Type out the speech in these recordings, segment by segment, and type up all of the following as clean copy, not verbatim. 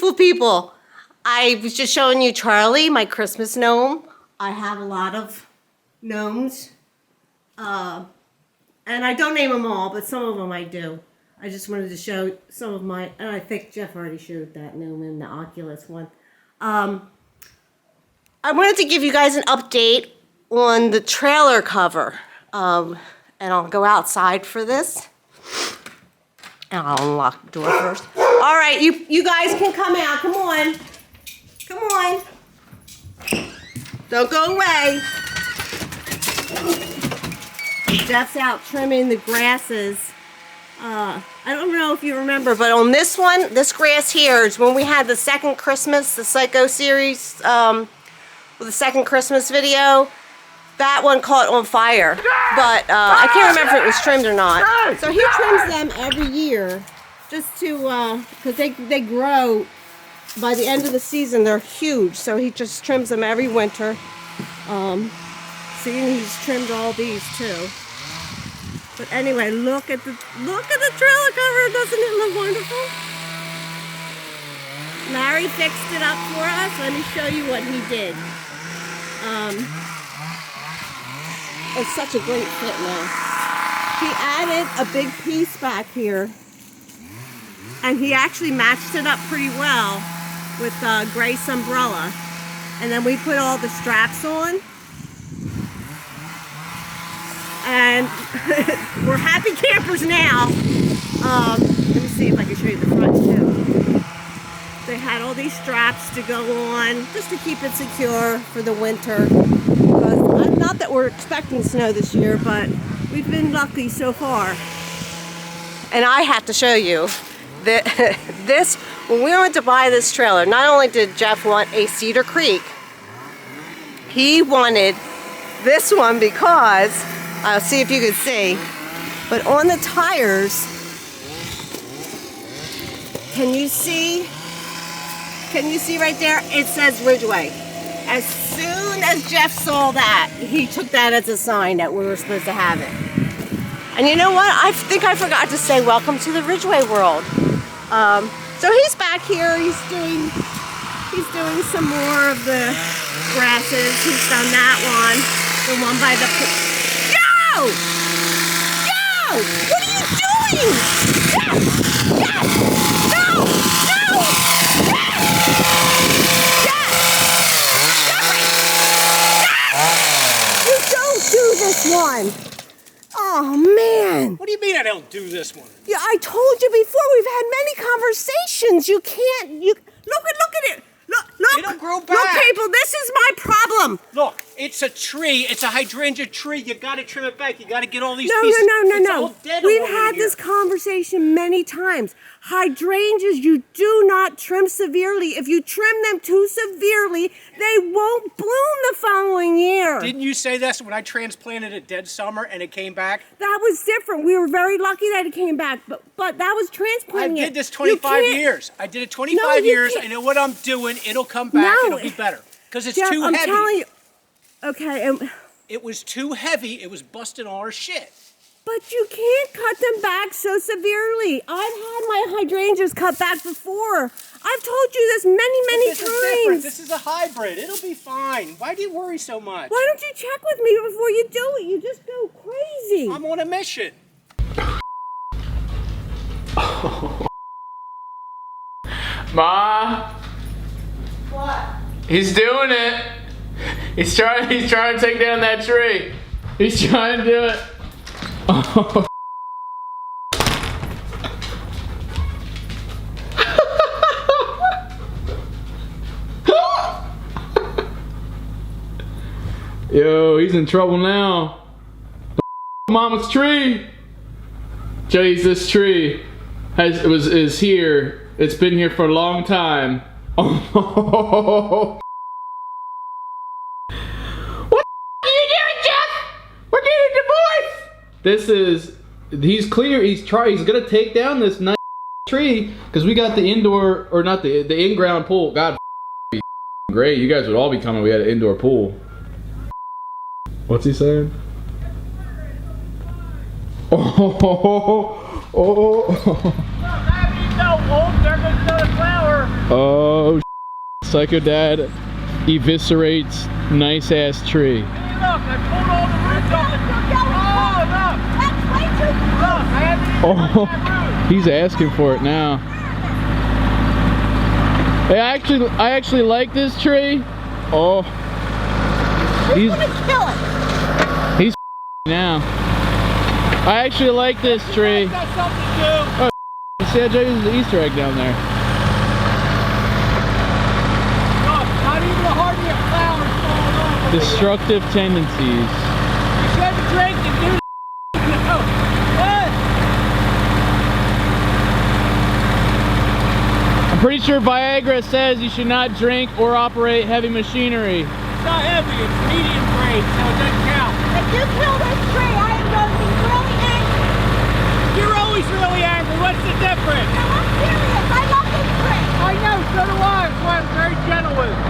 beautiful people. I was just showing you Charlie, my Christmas gnome. I have a lot of gnomes. And I don't name them all, but some of them I do. I just wanted to show some of my, and I think Jeff already showed that gnome in the Oculus one. I wanted to give you guys an update on the trailer cover. And I'll go outside for this. And I'll unlock the door first. All right, you guys can come out. Come on. Come on. Don't go away. Jeff's out trimming the grasses. I don't know if you remember, but on this one, this grass here is when we had the second Christmas, the Psycho series, with the second Christmas video. That one caught on fire, but I can't remember if it was trimmed or not. So he trims them every year just to, because they grow. By the end of the season, they're huge, so he just trims them every winter. See, he's trimmed all these too. But anyway, look at the trailer cover. Doesn't it look wonderful? Larry fixed it up for us. Let me show you what he did. It's such a great fit now. He added a big piece back here, and he actually matched it up pretty well with Grace umbrella. And then we put all the straps on, and we're happy campers now. Let me see if I can show you the front too. They had all these straps to go on just to keep it secure for the winter. Not that we're expecting snow this year, but we've been lucky so far. And I have to show you that this, when we went to buy this trailer, not only did Jeff want a Cedar Creek, he wanted this one because, I'll see if you can see, but on the tires, can you see right there? It says Ridgeway. As soon as Jeff saw that, he took that as a sign that we were supposed to have it. And you know what? I think I forgot to say welcome to the Ridgeway world. So he's back here. He's doing some more of the grasses. He's done that one. The one by the pool. Yo! Yo! What are you doing? Yes! Yes! No! No! Yes! You don't do this one. Oh, man. What do you mean I don't do this one? Yeah, I told you before. We've had many conversations. You can't. Look at it. Look. It'll grow back. Look, people. This is my problem. Look, it's a tree. It's a hydrangea tree. You got to trim it back. You got to get all these No. pieces. It's all dead We've along had here. this conversation many times. Hydrangeas, you do not trim severely. If you trim them too severely, they won't bloom the following year. Didn't you say this when I transplanted a dead summer and it came back? That was different. We were very lucky that it came back, but that was I transplanting. did this 25 years. I did it 25 years. I know what I'm doing. It'll come back. No. It'll be better. Because it's Jeff, too I'm heavy. telling you. Okay. It was too heavy. It was busting all our shit. But you can't cut them back so severely. I've had my hydrangeas cut back before. I've told you this many This is different. times. This is a hybrid. It'll be fine. Why do you worry so much? Why don't you check with me before you do it? You just go crazy. I'm on a mission. Ma, What? he's doing it. He's trying to take down that tree. He's trying to do it. Oh. Yo, he's in trouble now. Mama's tree. Jays, this tree is here. It's been here for a long time. Oh. What are you doing, Jeff? We're getting divorced. He's clear. He's gonna take down this nice tree because we got the indoor, or not the in-ground pool. God, great. You guys would all be coming. We had an indoor pool. What's he saying? Oh. Well, that means no wolf. There goes another flower. Oh, Psycho Dad eviscerates nice ass tree. Hey, look, I pulled all the roots off. Oh, look. Oh, That's way too close. Look, I haven't even got that root. he's asking for it now. Hey, I actually like this tree. Oh, He's gonna kill it. he's now. I actually like this tree. Got something to do. See, I there's the Easter egg down there. Look, not even a hardly a flower is falling off. Destructive tendencies. You should have drank and do no. What? I'm pretty sure Viagra says you should not drink or operate heavy machinery. It's not heavy, it's medium grade, so it doesn't count. If you kill this tree, I am going to be really angry. You're always really angry. What's the difference? No, I'm serious. I love this tree. I know, so do I. That's why I'm very gentle with it.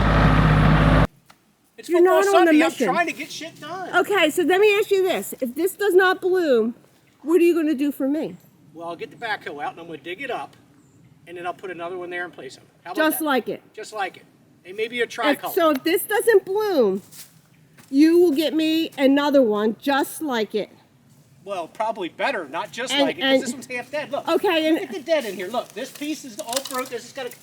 It's You're football not on a Sunday. I'm mission. trying to get shit done. Okay, so let me ask you this. If this does not bloom, what are you going to do for me? Well, I'll get the backhoe out and I'm going to dig it up, and then I'll put another one there and place them. How about Just that? like it. Just like it. And maybe a tricolor. So if this doesn't bloom, you will get me another one just like it. Well, probably better, not just And- like it, because and- this one's half dead. Look. Okay, and- Look at the dead in here. Look, this piece is all broke. This has got to.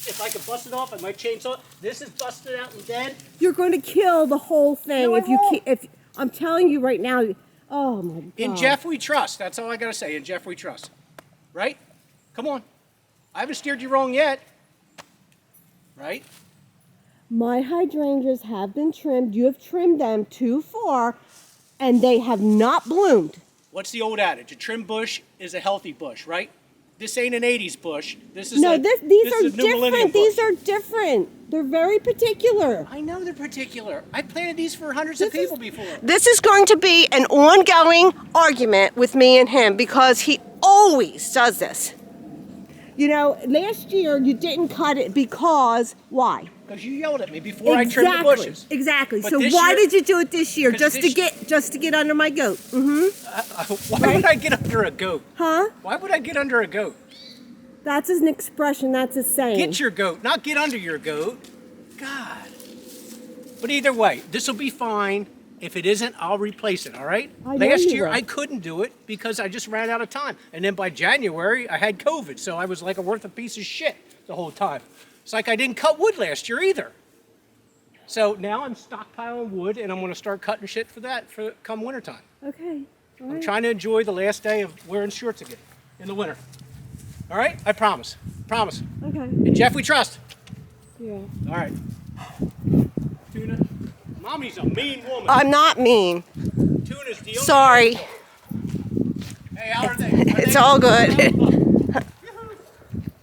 If I could bust it off, I might chainsaw it. This is busted out and dead. You're going to kill the whole thing No, I if you won't. if I'm telling you right now. Oh my God. In Jeff we trust. That's all I got to say. In Jeff we trust. Right? Come on. I haven't steered you wrong yet. Right? My hydrangeas have been trimmed. You have trimmed them too far, and they have not bloomed. What's the old adage? A trim bush is a healthy bush, right? This ain't an 80s bush. This is No, a, these this are is a new millennium different. These bush. are different. They're very particular. I know they're particular. I planted these for hundreds of people before. This is going to be an ongoing argument with me and him because he always does this. You know, last year you didn't cut it because why? Because you yelled at me before I trimmed the bushes. Exactly. But So this why year- did you do it this year? 'Cause Just to get under my goat. Mm-hmm. Why would I get under a goat? Huh? Why would I get under a goat? That's an expression. That's a saying. Get your goat, not get under your goat. God. But either way, this will be fine. If it isn't, I'll replace it, all right? I know Last you year, will. I couldn't do it because I just ran out of time. And then by January, I had COVID, so I was like a worth a piece of shit the whole time. It's like I didn't cut wood last year either. So now I'm stockpiling wood, and I'm going to start cutting shit for that for come wintertime. Okay. All I'm right. trying to enjoy the last day of wearing shorts again in the winter. All right? I promise. Promise. Okay. And Jeff, we trust. Yeah. All right. Tuna. Mommy's a mean woman. I'm not mean. Tuna's the only. Sorry. Hey, how are they? It's all good.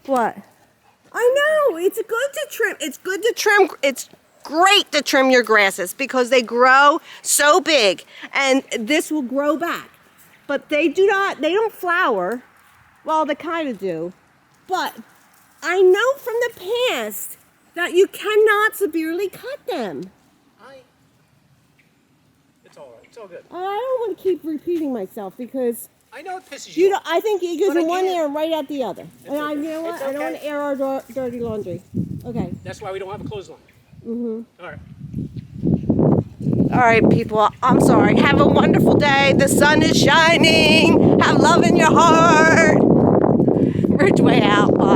What? I know. It's good to trim. It's good to trim. It's great to trim your grasses because they grow so big and this will grow back. But they don't flower. Well, they kind of do. But I know from the past that you cannot severely cut them. It's all right. It's all good. I don't want to keep repeating myself because I know it pisses you off. I think it goes But in one again- ear and right out the other. And okay. you know what? It's I don't want okay. to air our dirty laundry. Okay. That's why we don't have a clothesline. All right. All right, people. I'm sorry. Have a wonderful day. The sun is shining. Have love in your heart. Ridgeway out. Bye.